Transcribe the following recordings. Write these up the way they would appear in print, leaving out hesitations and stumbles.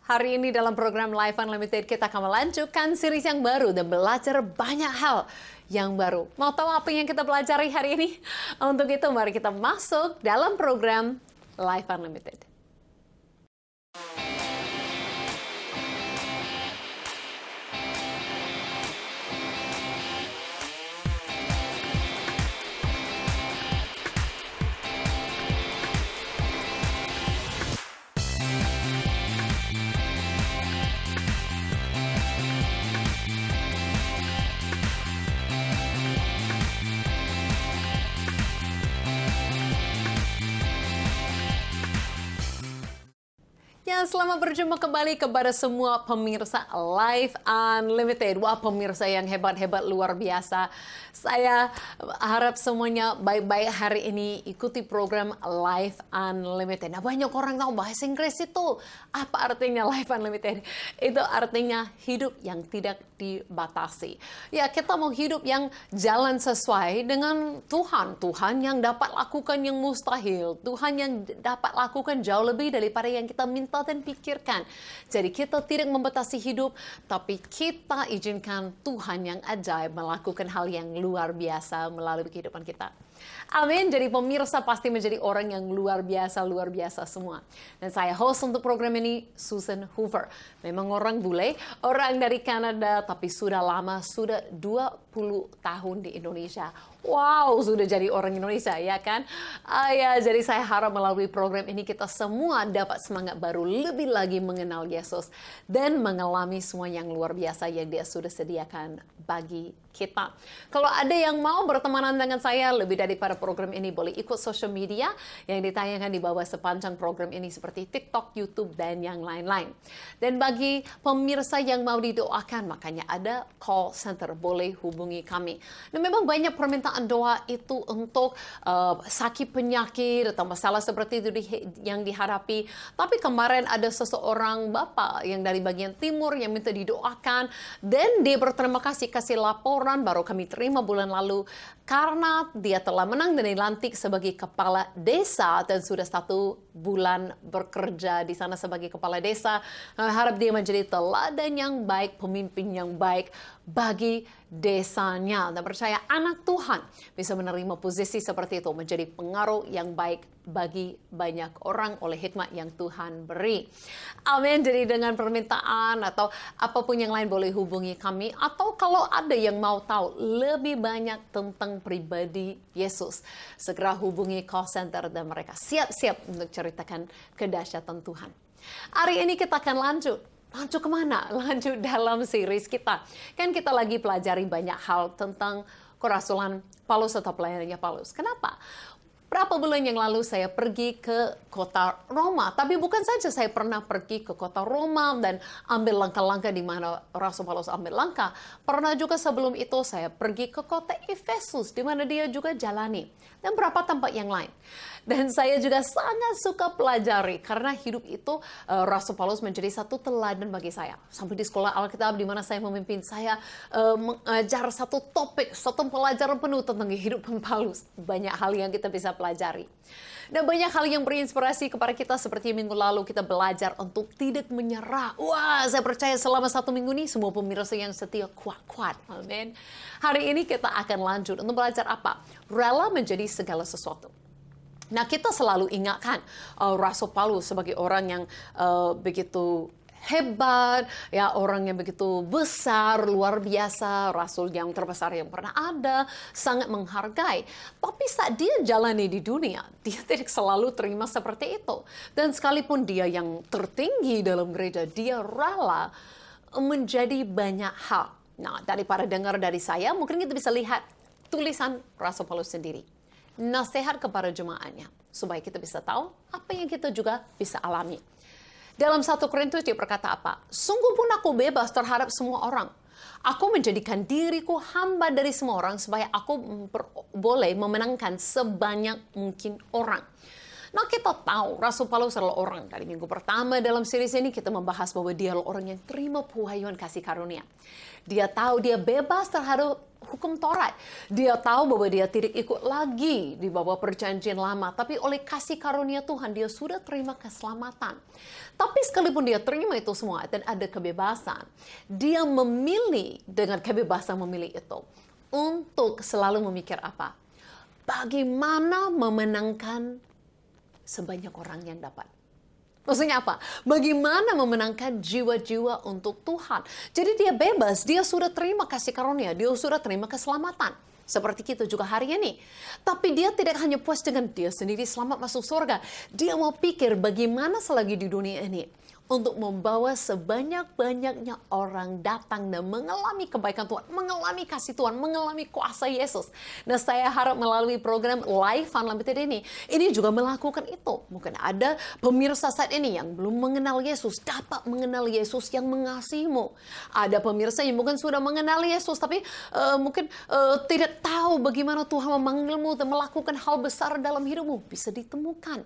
Hari ini dalam program Life Unlimited kita akan melanjutkan series yang baru dan belajar banyak hal yang baru. Mau tahu apa yang kita pelajari hari ini? Untuk itu mari kita masuk dalam program Life Unlimited. Ya, selamat berjumpa kembali kepada semua pemirsa Life Unlimited. Wah, pemirsa yang hebat-hebat luar biasa. Saya harap semuanya baik-baik hari ini ikuti program Life Unlimited. Nah, banyak orang tahu bahasa Inggris itu. Apa artinya Life Unlimited? Itu artinya hidup yang tidak dibatasi. Ya, kita mau hidup yang jalan sesuai dengan Tuhan. Tuhan yang dapat lakukan yang mustahil. Tuhan yang dapat lakukan jauh lebih daripada yang kita minta dan pikirkan. Jadi kita tidak membatasi hidup, tapi kita izinkan Tuhan yang ajaib melakukan hal yang luar biasa melalui kehidupan kita. Amin. Jadi pemirsa pasti menjadi orang yang luar biasa semua. Dan saya host untuk program ini, Susan Hoover. Memang orang bule, orang dari Kanada, tapi sudah lama, sudah 20 tahun di Indonesia. Wow, sudah jadi orang Indonesia, ya kan? Ya, jadi saya harap melalui program ini kita semua dapat semangat baru, lebih lagi mengenal Yesus dan mengalami semua yang luar biasa yang Dia sudah sediakan bagi kita. Kalau ada yang mau bertemanan dengan saya lebih daripada program ini, boleh ikut social media yang ditayangkan di bawah sepanjang program ini seperti TikTok, YouTube, dan yang lain-lain. Dan bagi pemirsa yang mau didoakan, makanya ada call center, boleh hubungi kami. Dan memang banyak permintaan doa itu untuk sakit penyakit atau masalah seperti itu yang dihadapi. Tapi kemarin ada seseorang bapak yang dari bagian timur yang minta didoakan dan dia berterima kasih laporan baru kami terima bulan lalu karena dia telah menang dan dilantik sebagai kepala desa dan sudah 1 bulan bekerja di sana sebagai kepala desa. Harap dia menjadi teladan yang baik, pemimpin yang baik bagi desanya. Dan percaya anak Tuhan bisa menerima posisi seperti itu, menjadi pengaruh yang baik bagi banyak orang oleh hikmat yang Tuhan beri. Amin. Jadi dengan permintaan atau apapun yang lain boleh hubungi kami. Atau kalau ada yang mau tahu lebih banyak tentang pribadi Yesus, segera hubungi call center dan mereka siap-siap untuk ceritakan kedahsyatan Tuhan. Hari ini kita akan lanjut kemana? Lanjut dalam series kita. Kan kita lagi pelajari banyak hal tentang kerasulan Paulus atau pelayanannya Paulus. Kenapa? Berapa bulan yang lalu saya pergi ke kota Roma. Tapi bukan saja saya pernah pergi ke kota Roma dan ambil langkah-langkah di mana Rasul Paulus ambil langkah. Pernah juga sebelum itu saya pergi ke kota Efesus di mana dia juga jalani. Dan beberapa tempat yang lain. Dan saya juga sangat suka pelajari karena hidup itu Rasul Paulus menjadi satu teladan bagi saya. Sampai di sekolah Alkitab di mana saya memimpin, saya mengajar satu topik, satu pelajaran penuh tentang kehidupan Paulus. Banyak hal yang kita bisa pelajari. Dan banyak hal yang berinspirasi kepada kita seperti minggu lalu kita belajar untuk tidak menyerah. Wah, saya percaya selama 1 minggu ini semua pemirsa yang setia kuat-kuat. Amin. Hari ini kita akan lanjut untuk belajar apa? Rela menjadi segala sesuatu. Nah, kita selalu ingatkan Rasul Paulus sebagai orang yang begitu hebat, ya, orang yang begitu besar, luar biasa, rasul yang terbesar yang pernah ada, sangat menghargai. Tapi saat dia jalani di dunia, dia tidak selalu terima seperti itu. Dan sekalipun dia yang tertinggi dalam gereja, dia rela menjadi banyak hal. Nah, daripada dengar dari saya, mungkin kita bisa lihat tulisan Rasul Paulus sendiri. Nasihat kepada jemaatnya, supaya kita bisa tahu apa yang kita juga bisa alami. Dalam 1 Korintus dia berkata apa? Sungguh pun aku bebas terhadap semua orang. Aku menjadikan diriku hamba dari semua orang supaya aku boleh memenangkan sebanyak mungkin orang. Nah, kita tahu Rasul Paulus adalah orang. Dari minggu pertama dalam series ini kita membahas bahwa dia adalah orang yang terima pewahyuan kasih karunia. Dia tahu dia bebas terhadap hukum Taurat. Dia tahu bahwa dia tidak ikut lagi di bawah perjanjian lama. Tapi oleh kasih karunia Tuhan, dia sudah terima keselamatan. Tapi sekalipun dia terima itu semua dan ada kebebasan, dia memilih dengan kebebasan memilih itu untuk selalu memikir apa? Bagaimana memenangkan sebanyak orang yang dapat. Maksudnya apa? Bagaimana memenangkan jiwa-jiwa untuk Tuhan. Jadi dia bebas, dia sudah terima kasih karunia, dia sudah terima keselamatan. Seperti kita juga hari ini. Tapi dia tidak hanya puas dengan dia sendiri selamat masuk surga. Dia mau pikir bagaimana selagi di dunia ini untuk membawa sebanyak-banyaknya orang datang dan mengalami kebaikan Tuhan, mengalami kasih Tuhan, mengalami kuasa Yesus. Nah, saya harap melalui program Life Unlimited ini juga melakukan itu. Mungkin ada pemirsa saat ini yang belum mengenal Yesus, dapat mengenal Yesus yang mengasihimu. Ada pemirsa yang mungkin sudah mengenal Yesus, tapi mungkin tidak tahu bagaimana Tuhan memanggilmu dan melakukan hal besar dalam hidupmu. Bisa ditemukan.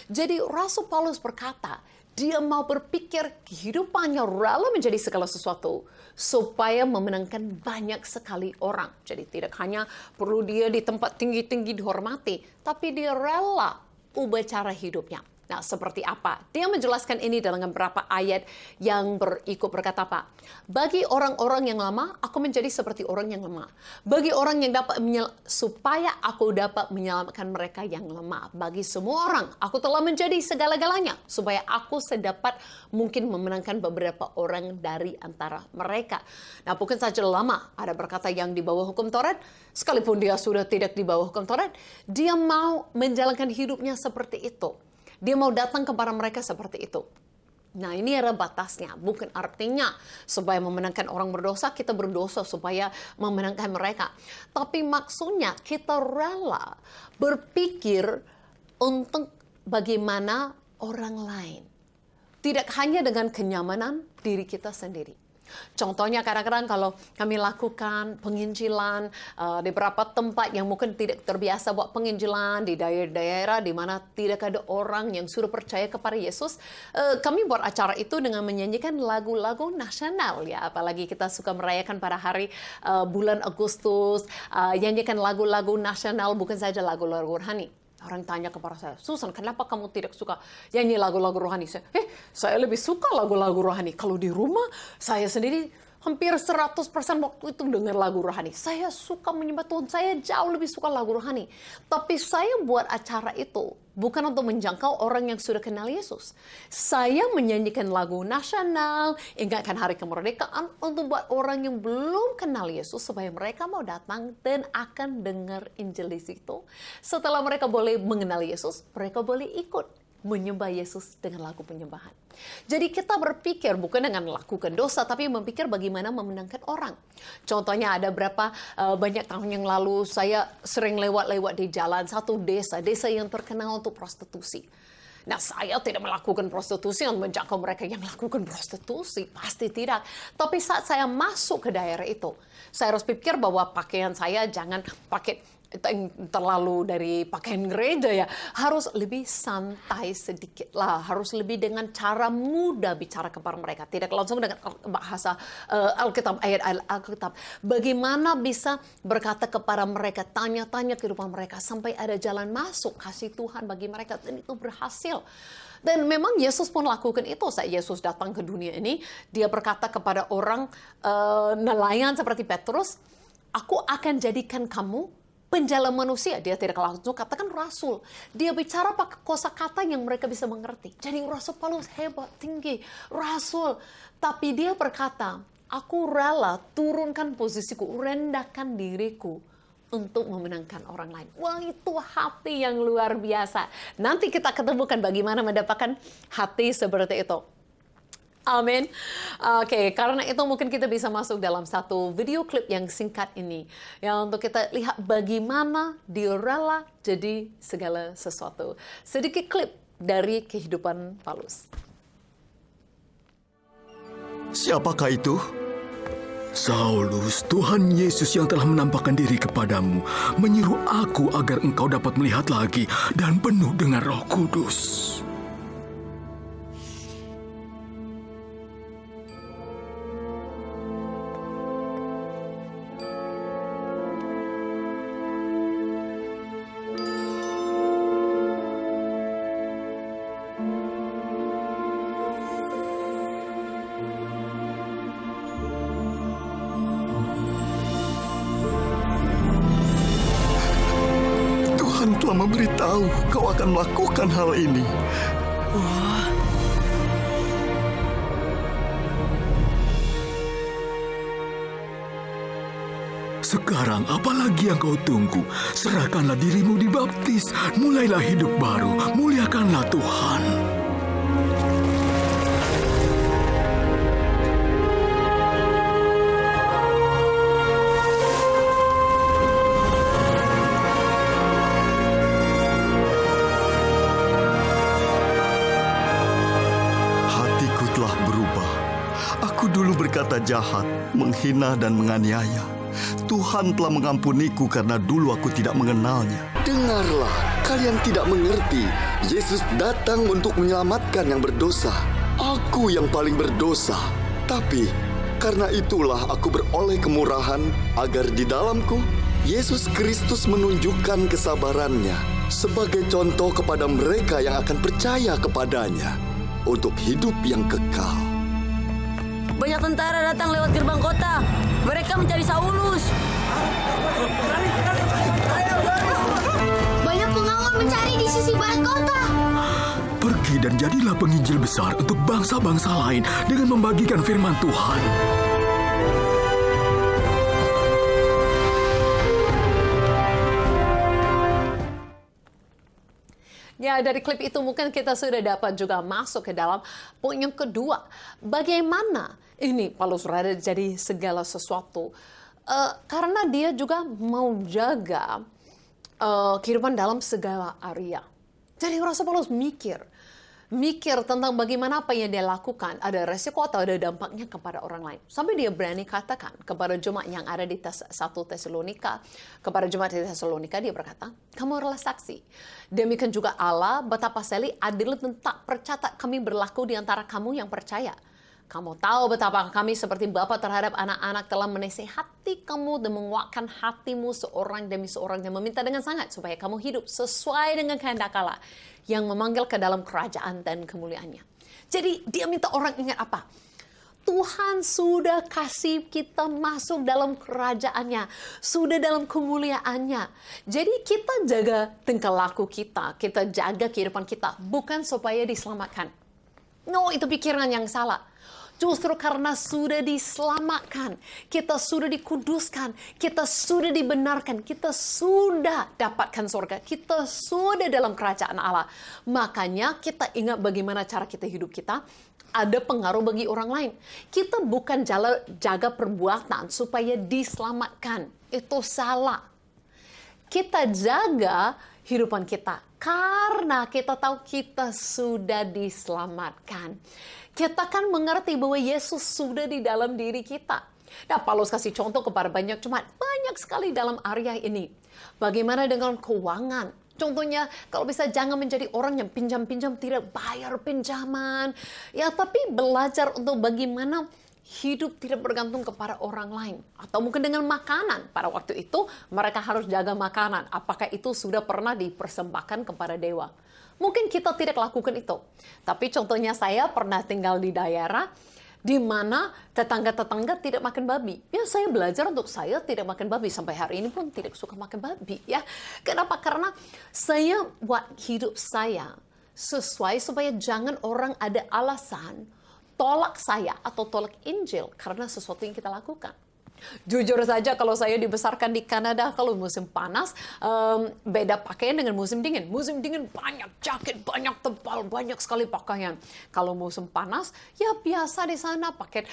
Jadi Rasul Paulus berkata, dia mau berpikir kehidupannya rela menjadi segala sesuatu supaya memenangkan banyak sekali orang. Jadi tidak hanya perlu dia di tempat tinggi-tinggi dihormati, tapi dia rela ubah cara hidupnya. Nah, seperti apa? Dia menjelaskan ini dalam beberapa ayat yang berikut berkata apa? Bagi orang-orang yang lama, aku menjadi seperti orang yang lemah. Bagi orang yang dapat supaya aku dapat menyelamatkan mereka yang lemah. Bagi semua orang, aku telah menjadi segala-galanya supaya aku sedapat mungkin memenangkan beberapa orang dari antara mereka. Nah, bukan saja lama, ada berkata yang di bawah hukum Taurat, sekalipun dia sudah tidak di bawah hukum Taurat, dia mau menjalankan hidupnya seperti itu. Dia mau datang kepada mereka seperti itu. Nah, ini ada batasnya. Bukan artinya supaya memenangkan orang berdosa, kita berdosa supaya memenangkan mereka. Tapi maksudnya kita rela berpikir untuk bagaimana orang lain. Tidak hanya dengan kenyamanan diri kita sendiri. Contohnya kadang-kadang kalau kami lakukan penginjilan di beberapa tempat yang mungkin tidak terbiasa buat penginjilan di daerah-daerah di mana tidak ada orang yang sudah percaya kepada Yesus, kami buat acara itu dengan menyanyikan lagu-lagu nasional ya, apalagi kita suka merayakan pada hari bulan Agustus, nyanyikan lagu-lagu nasional bukan saja lagu-lagu rohani. Orang tanya kepada saya, Susan, kenapa kamu tidak suka nyanyi lagu-lagu rohani? Saya lebih suka lagu-lagu rohani. Kalau di rumah, saya sendiri hampir 100% waktu itu dengar lagu rohani. Saya suka menyembah Tuhan, saya jauh lebih suka lagu rohani. Tapi saya buat acara itu bukan untuk menjangkau orang yang sudah kenal Yesus. Saya menyanyikan lagu nasional, ingatkan hari kemerdekaan untuk buat orang yang belum kenal Yesus supaya mereka mau datang dan akan dengar Injil di situ. Setelah mereka boleh mengenal Yesus, mereka boleh ikut menyembah Yesus dengan lagu penyembahan. Jadi kita berpikir bukan dengan melakukan dosa, tapi memikir bagaimana memenangkan orang. Contohnya ada banyak tahun yang lalu saya sering lewat-lewat di jalan satu desa yang terkenal untuk prostitusi. Nah, saya tidak melakukan prostitusi untuk menjangkau mereka yang melakukan prostitusi. Pasti tidak. Tapi saat saya masuk ke daerah itu, saya harus pikir bahwa pakaian saya jangan pakai terlalu dari pakaian gereja ya, harus lebih santai sedikit lah, harus lebih dengan cara mudah bicara kepada mereka, tidak langsung dengan bahasa Alkitab, ayat-ayat Alkitab. Bagaimana bisa berkata kepada mereka, tanya-tanya kehidupan mereka sampai ada jalan masuk kasih Tuhan bagi mereka, dan itu berhasil. Dan memang Yesus pun lakukan itu. Saat Yesus datang ke dunia ini, dia berkata kepada orang nelayan seperti Petrus, aku akan jadikan kamu penjala manusia. Dia tidak langsung katakan rasul. Dia bicara pakai kosakata yang mereka bisa mengerti. Jadi Rasul Paulus hebat, tinggi, rasul. Tapi dia berkata, aku rela turunkan posisiku, rendahkan diriku untuk memenangkan orang lain. Wah, itu hati yang luar biasa. Nanti kita ketemukan bagaimana mendapatkan hati seperti itu. Amin. Oke, karena itu mungkin kita bisa masuk dalam satu video klip yang singkat ini. Yang untuk kita lihat bagaimana dia rela jadi segala sesuatu. Sedikit klip dari kehidupan Paulus. Siapakah itu? Saulus, Tuhan Yesus yang telah menampakkan diri kepadamu menyuruh aku agar engkau dapat melihat lagi dan penuh dengan Roh Kudus. Tuhan telah memberitahu kau akan melakukan hal ini. Sekarang apalagi yang kau tunggu? Serahkanlah dirimu dibaptis, mulailah hidup baru, muliakanlah Tuhan. Hatiku telah berubah. Aku dulu berkata jahat, menghina dan menganiaya. Tuhan telah mengampuniku karena dulu aku tidak mengenalnya. Dengarlah, kalian tidak mengerti. Yesus datang untuk menyelamatkan yang berdosa. Aku yang paling berdosa. Tapi, karena itulah aku beroleh kemurahan, agar di dalamku, Yesus Kristus menunjukkan kesabarannya sebagai contoh kepada mereka yang akan percaya kepadanya untuk hidup yang kekal. Banyak tentara datang lewat gerbang kota. Mereka mencari Saulus. Banyak pengawal mencari di sisi barat kota. Pergi dan jadilah penginjil besar untuk bangsa-bangsa lain dengan membagikan firman Tuhan. Ya, dari klip itu mungkin kita sudah dapat juga masuk ke dalam poin yang kedua. Bagaimana ini Paulus berada jadi segala sesuatu? Karena dia juga mau jaga kehidupan dalam segala area. Jadi Rasul Paulus mikir tentang bagaimana apa yang dia lakukan, ada resiko atau ada dampaknya kepada orang lain. Sampai dia berani katakan kepada jemaat yang ada di 1 Tesalonika, kepada jemaat di Tesalonika dia berkata, kamu adalah saksi. Demikian juga Allah betapa sekali adil dan tak percatat kami berlaku di antara kamu yang percaya. Kamu tahu betapa kami seperti bapa terhadap anak-anak telah menasihati kamu dan menguatkan hatimu seorang demi seorang dan meminta dengan sangat supaya kamu hidup sesuai dengan kehendak Allah yang memanggil ke dalam kerajaan dan kemuliaannya. Jadi dia minta orang ingat apa? Tuhan sudah kasih kita masuk dalam kerajaannya, sudah dalam kemuliaannya. Jadi kita jaga tingkah laku kita jaga kehidupan kita, bukan supaya diselamatkan. No, itu pikiran yang salah. Justru karena sudah diselamatkan, kita sudah dikuduskan, kita sudah dibenarkan, kita sudah dapatkan surga, kita sudah dalam kerajaan Allah. Makanya kita ingat bagaimana cara kita hidup kita ada pengaruh bagi orang lain. Kita bukan jaga perbuatan supaya diselamatkan. Itu salah. Kita jaga kehidupan kita karena kita tahu kita sudah diselamatkan. Kita kan mengerti bahwa Yesus sudah di dalam diri kita. Nah, Paulus kasih contoh kepada banyak jemaat. Banyak sekali dalam area ini. Bagaimana dengan keuangan? Contohnya, kalau bisa jangan menjadi orang yang pinjam-pinjam, tidak bayar pinjaman. Ya, tapi belajar untuk bagaimana hidup tidak bergantung kepada orang lain. Atau mungkin dengan makanan. Pada waktu itu, mereka harus jaga makanan. Apakah itu sudah pernah dipersembahkan kepada dewa? Mungkin kita tidak lakukan itu. Tapi contohnya saya pernah tinggal di daerah di mana tetangga-tetangga tidak makan babi. Ya, saya belajar untuk saya tidak makan babi. Sampai hari ini pun tidak suka makan babi. Ya, kenapa? Karena saya buat hidup saya sesuai supaya jangan orang ada alasan tolak saya atau tolak Injil karena sesuatu yang kita lakukan. Jujur saja kalau saya dibesarkan di Kanada, kalau musim panas beda pakaian dengan musim dingin. Musim dingin banyak jaket, banyak tebal, banyak sekali pakaian. Kalau musim panas ya biasa di sana pakai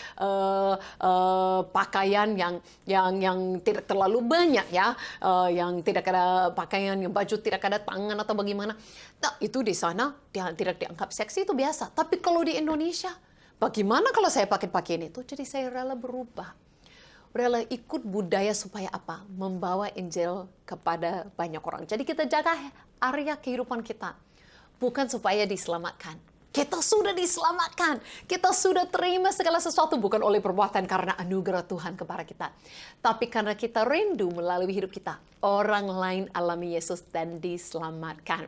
pakaian yang tidak terlalu banyak ya, yang tidak ada pakaian, yang baju tidak ada tangan atau bagaimana. Nah, itu di sana tidak dianggap seksi, itu biasa. Tapi kalau di Indonesia, bagaimana kalau saya pakai pakaian itu? Jadi saya rela berubah. rela ikut budaya supaya apa? Membawa Injil kepada banyak orang. Jadi kita jaga area kehidupan kita. Bukan supaya diselamatkan. Kita sudah diselamatkan. Kita sudah terima segala sesuatu bukan oleh perbuatan karena anugerah Tuhan kepada kita. Tapi karena kita rindu melalui hidup kita. Orang lain alami Yesus dan diselamatkan.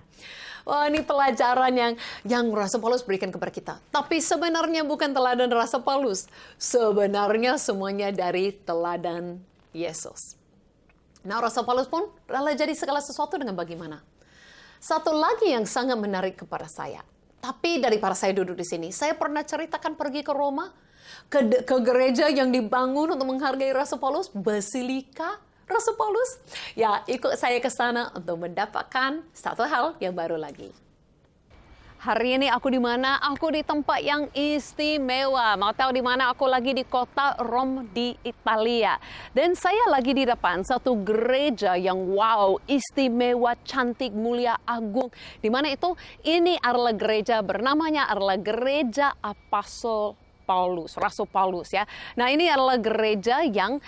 Wah, ini pelajaran yang Rasul Paulus berikan kepada kita. Tapi sebenarnya bukan teladan Rasul Paulus. Sebenarnya semuanya dari teladan Yesus. Nah, Rasul Paulus pun rela jadi segala sesuatu dengan bagaimana? Satu lagi yang sangat menarik kepada saya. Tapi daripada saya duduk di sini, saya pernah ceritakan pergi ke Roma, ke gereja yang dibangun untuk menghargai Rasul Paulus, Basilika Rasul Paulus. Ya, ikut saya ke sana untuk mendapatkan satu hal yang baru lagi. Hari ini aku di mana? Aku di tempat yang istimewa. Mau tahu di mana? Aku lagi di kota Rome di Italia. Dan saya lagi di depan satu gereja yang wow, istimewa, cantik, mulia, agung. Di mana itu? Ini adalah gereja bernamanya adalah Gereja Apostol Paulus, Rasul Paulus ya. Nah, ini adalah gereja yang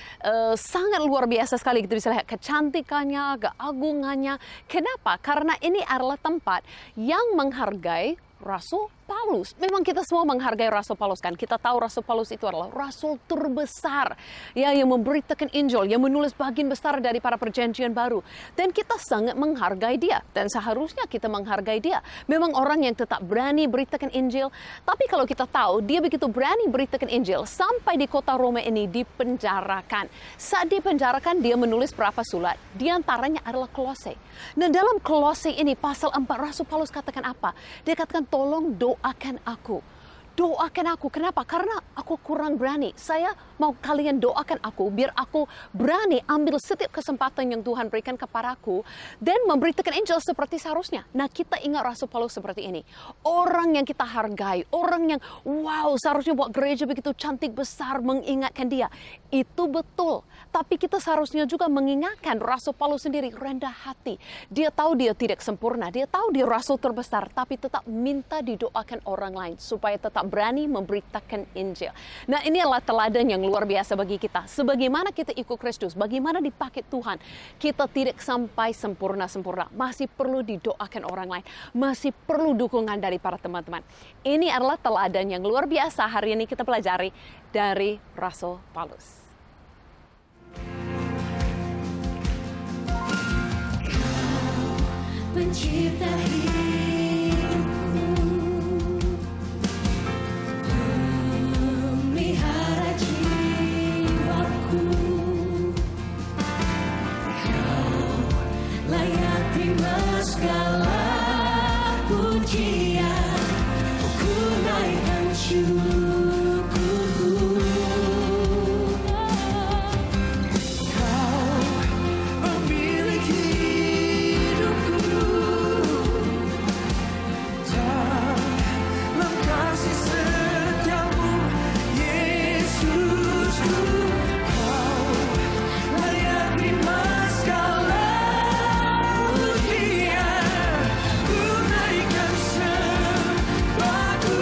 sangat luar biasa sekali. Kita bisa lihat kecantikannya, keagungannya. Kenapa? Karena ini adalah tempat yang menghargai Rasul Paulus. Memang kita semua menghargai Rasul Paulus kan. Kita tahu Rasul Paulus itu adalah Rasul terbesar. Ya, yang memberitakan Injil, yang menulis bagian besar daripada perjanjian baru. Dan kita sangat menghargai dia. Dan seharusnya kita menghargai dia. Memang orang yang tetap berani beritakan Injil. Tapi kalau kita tahu, dia begitu berani beritakan Injil. Sampai di kota Roma ini dipenjarakan. Saat dipenjarakan, dia menulis berapa surat. Di antaranya adalah Kolose. Nah, dalam Kolose ini, pasal 4, Rasul Paulus katakan apa? Dia katakan, tolong doakan aku. Doakan aku. Kenapa? Karena aku kurang berani. Saya mau kalian doakan aku biar aku berani ambil setiap kesempatan yang Tuhan berikan kepadaku dan memberitakan Injil seperti seharusnya. Nah, kita ingat Rasul Paulus seperti ini. Orang yang kita hargai, orang yang wow, seharusnya buat gereja begitu cantik besar mengingatkan dia. Itu betul. Tapi kita seharusnya juga mengingatkan Rasul Paulus sendiri rendah hati. Dia tahu dia tidak sempurna. Dia tahu dia rasul terbesar, tapi tetap minta didoakan orang lain supaya tetap berani memberitakan Injil. Nah, ini adalah teladan yang luar biasa bagi kita. Sebagaimana kita ikut Kristus, bagaimana dipakai Tuhan, kita tidak sampai sempurna-sempurna. Masih perlu didoakan orang lain. Masih perlu dukungan dari para teman-teman. Ini adalah teladan yang luar biasa hari ini kita pelajari dari Rasul Paulus. Pencipta hidupku, pelihara jiwaku, Kau layak terima segala pujian, ku naikkan syukurku. Kau memiliki hidupku. Dalam kasih setiamu, Yesusku, Kau layak terima segala pujian, ku naikkan sembahku.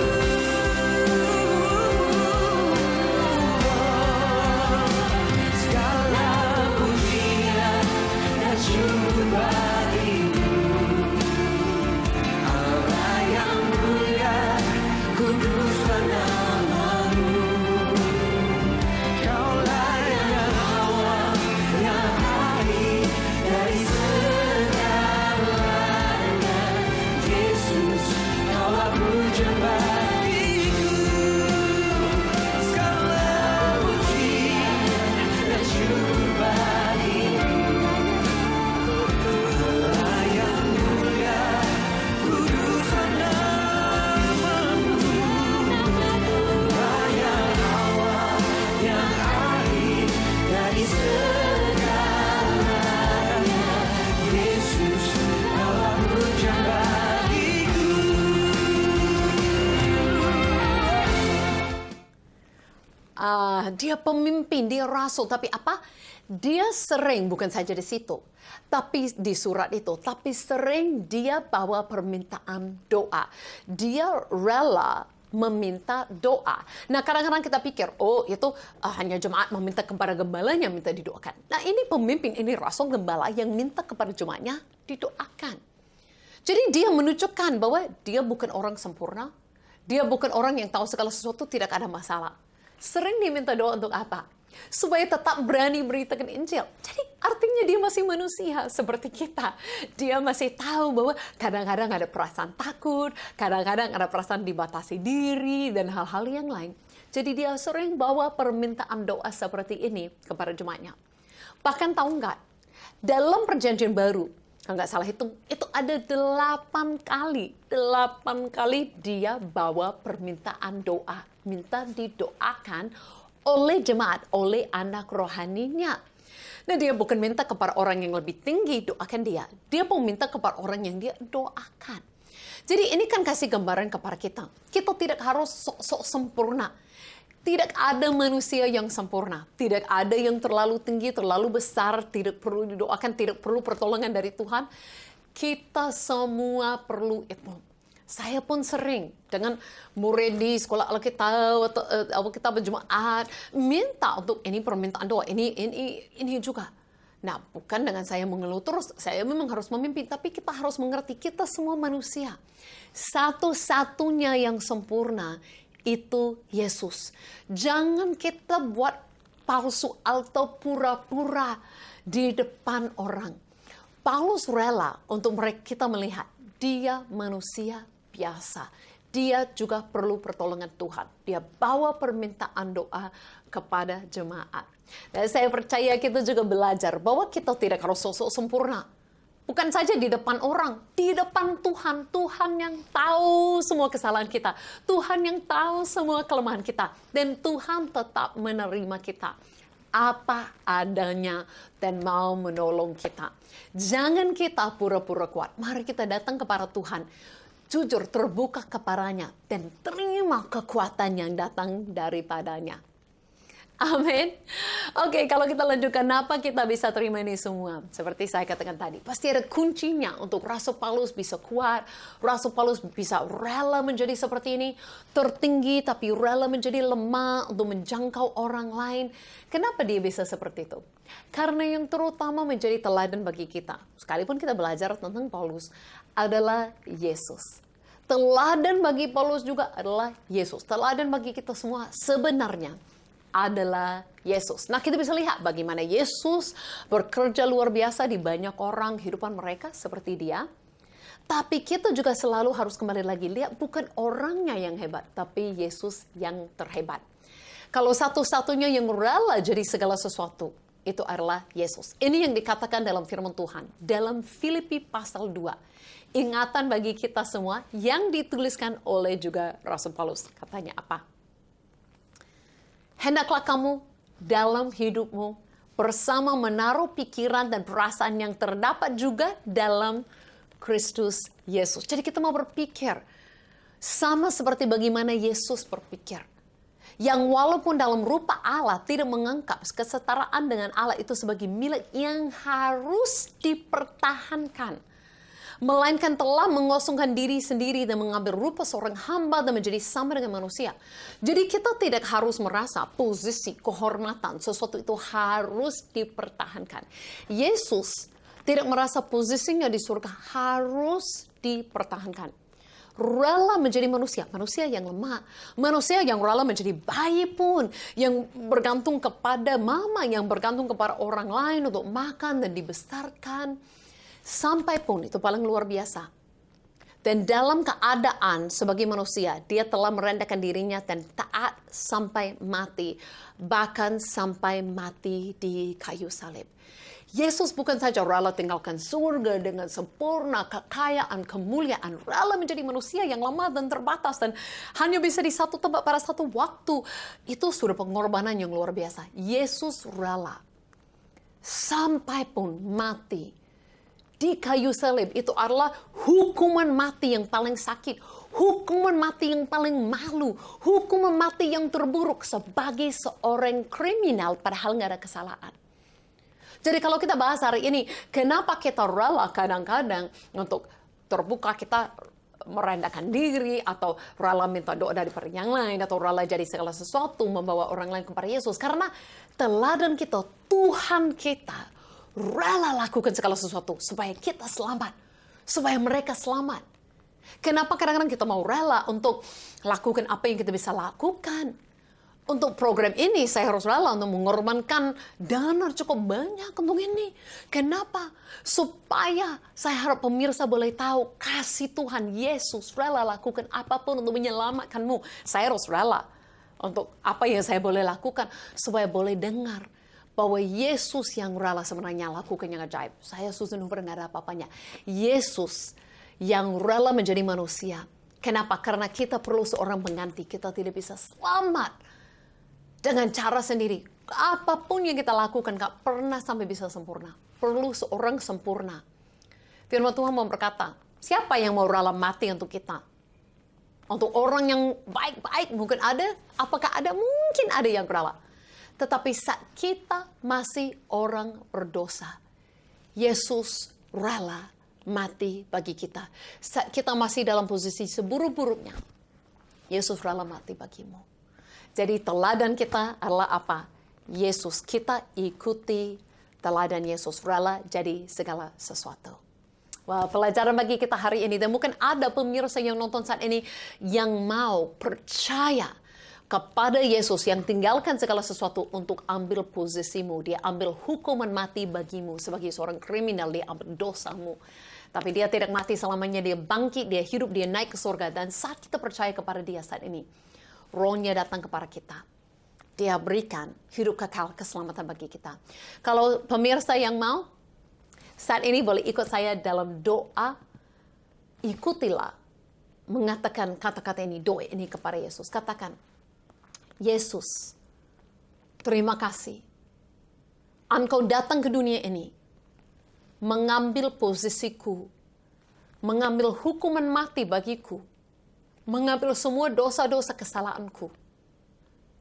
Segala pujian dan syukur bagimu, Allah yang mulia, kuduslah namamu. Kaulah yang awal, yang akhir dari segalanya. Yesus, Kaulah pujian bagiku. Segala pujian dan syukur bagimu, Allah yang mulia, kuduslah namamu. Allah yang awal, yang akhir dari segalanya. Yesus, Kaulah pujian bagiku. Dia pemimpin, dia rasul, tapi apa? Dia sering, bukan saja di situ, tapi di surat itu, tapi sering dia bawa permintaan doa. Dia rela meminta doa. Nah, kadang-kadang kita pikir, oh itu hanya jemaat meminta kepada gembalanya minta didoakan. Nah, ini pemimpin, ini rasul gembala yang minta kepada jemaatnya didoakan. Jadi dia menunjukkan bahwa dia bukan orang sempurna, dia bukan orang yang tahu segala sesuatu, tidak ada masalah. Sering diminta doa untuk apa? Supaya tetap berani beritakan Injil. Jadi artinya dia masih manusia seperti kita. Dia masih tahu bahwa kadang-kadang ada perasaan takut, kadang-kadang ada perasaan dibatasi diri, dan hal-hal yang lain. Jadi dia sering bawa permintaan doa seperti ini kepada jemaatnya. Bahkan tahu nggak, dalam perjanjian baru, kalau nggak salah hitung, itu ada 8 kali. 8 kali dia bawa permintaan doa. Minta didoakan oleh jemaat, oleh anak rohaninya. Nah, dia bukan minta kepada orang yang lebih tinggi, doakan dia. Dia mau minta kepada orang yang dia doakan. Jadi ini kan kasih gambaran kepada kita. Kita tidak harus sok-sok sempurna. Tidak ada manusia yang sempurna. Tidak ada yang terlalu tinggi, terlalu besar, tidak perlu didoakan, tidak perlu pertolongan dari Tuhan. Kita semua perlu itu. Saya pun sering dengan murid di sekolah Alkitab atau Alkitab berjemaat minta untuk ini permintaan doa, ini juga. Nah, bukan dengan saya mengeluh terus, saya memang harus memimpin, tapi kita harus mengerti kita semua manusia. Satu-satunya yang sempurna itu Yesus. Jangan kita buat palsu atau pura-pura di depan orang. Paulus rela untuk kita melihat dia manusia biasa. Dia juga perlu pertolongan Tuhan. Dia bawa permintaan doa kepada jemaat. Dan saya percaya kita juga belajar bahwa kita tidak harus sosok sempurna. Bukan saja di depan orang, di depan Tuhan. Tuhan yang tahu semua kesalahan kita. Tuhan yang tahu semua kelemahan kita. Dan Tuhan tetap menerima kita apa adanya dan mau menolong kita. Jangan kita pura-pura kuat. Mari kita datang kepada Tuhan. Jujur terbuka kepadanya dan terima kekuatan yang datang daripadanya. Amin. Oke, kalau kita lanjutkan, apa kita bisa terima ini semua? Seperti saya katakan tadi, pasti ada kuncinya untuk Rasul Paulus bisa kuat, Rasul Paulus bisa rela menjadi seperti ini, tertinggi tapi rela menjadi lemah untuk menjangkau orang lain. Kenapa dia bisa seperti itu? Karena yang terutama menjadi teladan bagi kita, sekalipun kita belajar tentang Paulus, adalah Yesus. Teladan bagi Paulus juga adalah Yesus. Teladan bagi kita semua sebenarnya adalah Yesus. Nah, kita bisa lihat bagaimana Yesus bekerja luar biasa di banyak orang kehidupan mereka seperti dia. Tapi kita juga selalu harus kembali lagi lihat bukan orangnya yang hebat, tapi Yesus yang terhebat. Kalau satu-satunya yang rela jadi segala sesuatu, itu adalah Yesus. Ini yang dikatakan dalam firman Tuhan. Dalam Filipi pasal 2. Ingatan bagi kita semua yang dituliskan oleh juga Rasul Paulus. Katanya apa? Hendaklah kamu dalam hidupmu bersama menaruh pikiran dan perasaan yang terdapat juga dalam Kristus Yesus. Jadi kita mau berpikir sama seperti bagaimana Yesus berpikir. Yang walaupun dalam rupa Allah tidak menganggap kesetaraan dengan Allah itu sebagai milik yang harus dipertahankan. Melainkan telah mengosongkan diri sendiri dan mengambil rupa seorang hamba dan menjadi sama dengan manusia. Jadi kita tidak harus merasa posisi, kehormatan, sesuatu itu harus dipertahankan. Yesus tidak merasa posisinya di surga harus dipertahankan. Rela menjadi manusia, manusia yang lemah, manusia yang rela menjadi bayi pun, yang bergantung kepada mama, yang bergantung kepada orang lain untuk makan dan dibesarkan. Sampai pun itu paling luar biasa. Dan dalam keadaan sebagai manusia, dia telah merendahkan dirinya dan taat sampai mati. Bahkan sampai mati di kayu salib. Yesus bukan saja rela tinggalkan surga dengan sempurna, kekayaan, kemuliaan. Rela menjadi manusia yang lemah dan terbatas. Dan hanya bisa di satu tempat pada satu waktu. Itu sudah pengorbanan yang luar biasa. Yesus rela. Sampai pun mati. Di kayu salib itu adalah hukuman mati yang paling sakit, hukuman mati yang paling malu, hukuman mati yang terburuk sebagai seorang kriminal padahal nggak ada kesalahan. Jadi kalau kita bahas hari ini, kenapa kita rela kadang-kadang untuk terbuka kita merendahkan diri, atau rela minta doa daripada yang lain, atau rela jadi segala sesuatu membawa orang lain kepada Yesus. Karena teladan kita, Tuhan kita rela lakukan segala sesuatu supaya kita selamat, supaya mereka selamat. Kenapa kadang-kadang kita mau rela untuk lakukan apa yang kita bisa lakukan? Untuk program ini saya harus rela untuk mengorbankan dana cukup banyak untuk ini. Kenapa? Supaya saya harap pemirsa boleh tahu kasih Tuhan Yesus rela lakukan apapun untuk menyelamatkanmu. Saya harus rela untuk apa yang saya boleh lakukan supaya boleh dengar bahwa Yesus yang rela sebenarnya lakukan yang ajaib. Saya sungguh nggak ada apa-apanya. Yesus yang rela menjadi manusia. Kenapa? Karena kita perlu seorang pengganti. Kita tidak bisa selamat dengan cara sendiri. Apapun yang kita lakukan gak pernah sampai bisa sempurna. Perlu seorang sempurna. Firman Tuhan mau berkata, siapa yang mau rela mati untuk kita? Untuk orang yang baik-baik mungkin ada. Apakah ada? Mungkin ada yang rela. Tetapi saat kita masih orang berdosa, Yesus rela mati bagi kita. Saat kita masih dalam posisi seburuk-buruknya, Yesus rela mati bagimu. Jadi teladan kita adalah apa? Yesus. Kita ikuti teladan Yesus. Rela jadi segala sesuatu. Wah, pelajaran bagi kita hari ini. Dan mungkin ada pemirsa yang nonton saat ini yang mau percaya kepada Yesus yang tinggalkan segala sesuatu untuk ambil posisimu. Dia ambil hukuman mati bagimu sebagai seorang kriminal. Dia ambil dosamu. Tapi dia tidak mati selamanya. Dia bangkit, dia hidup, dia naik ke surga. Dan saat kita percaya kepada dia saat ini, Roh-Nya datang kepada kita. Dia berikan hidup kekal, keselamatan bagi kita. Kalau pemirsa yang mau, saat ini boleh ikut saya dalam doa. Ikutilah mengatakan kata-kata ini, doa ini kepada Yesus. Katakan, Yesus, terima kasih. Engkau datang ke dunia ini, mengambil posisiku, mengambil hukuman mati bagiku, mengambil semua dosa-dosa kesalahanku.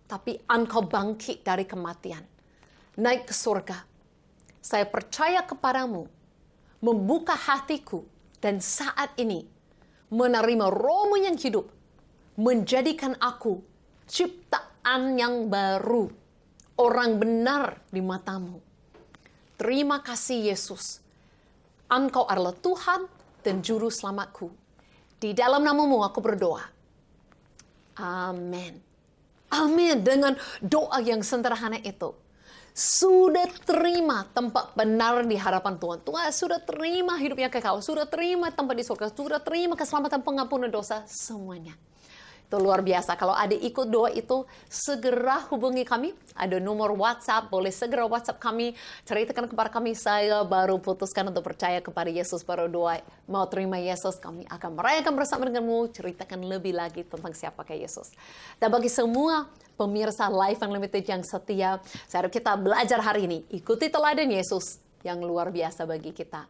Tapi Engkau bangkit dari kematian, naik ke surga. Saya percaya kepadamu, membuka hatiku, dan saat ini menerima Roh-Mu yang hidup, menjadikan aku ciptaan yang baru, orang benar di matamu. Terima kasih Yesus. Engkau adalah Tuhan dan Juru Selamatku. Di dalam namamu aku berdoa. Amin. Amin. Dengan doa yang sederhana itu, sudah terima tempat benar di hadapan Tuhan. Tuhan sudah terima hidup yang kekal. Sudah terima tempat di surga. Sudah terima keselamatan, pengampunan dosa. Semuanya. Itu luar biasa. Kalau ada ikut doa itu, segera hubungi kami. Ada nomor WhatsApp, boleh segera WhatsApp kami. Ceritakan kepada kami, saya baru putuskan untuk percaya kepada Yesus, baru doa mau terima Yesus. Kami akan merayakan bersama denganmu, ceritakan lebih lagi tentang siapakah Yesus. Dan bagi semua pemirsa Life Unlimited yang setia, saya harap kita belajar hari ini. Ikuti teladan Yesus yang luar biasa bagi kita.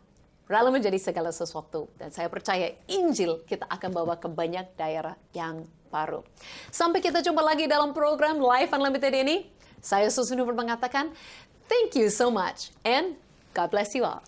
Rela menjadi segala sesuatu. Dan saya percaya Injil kita akan bawa ke banyak daerah yang baru. Sampai kita jumpa lagi dalam program Life Unlimited ini. Saya Susun Hubert mengatakan, thank you so much and God bless you all.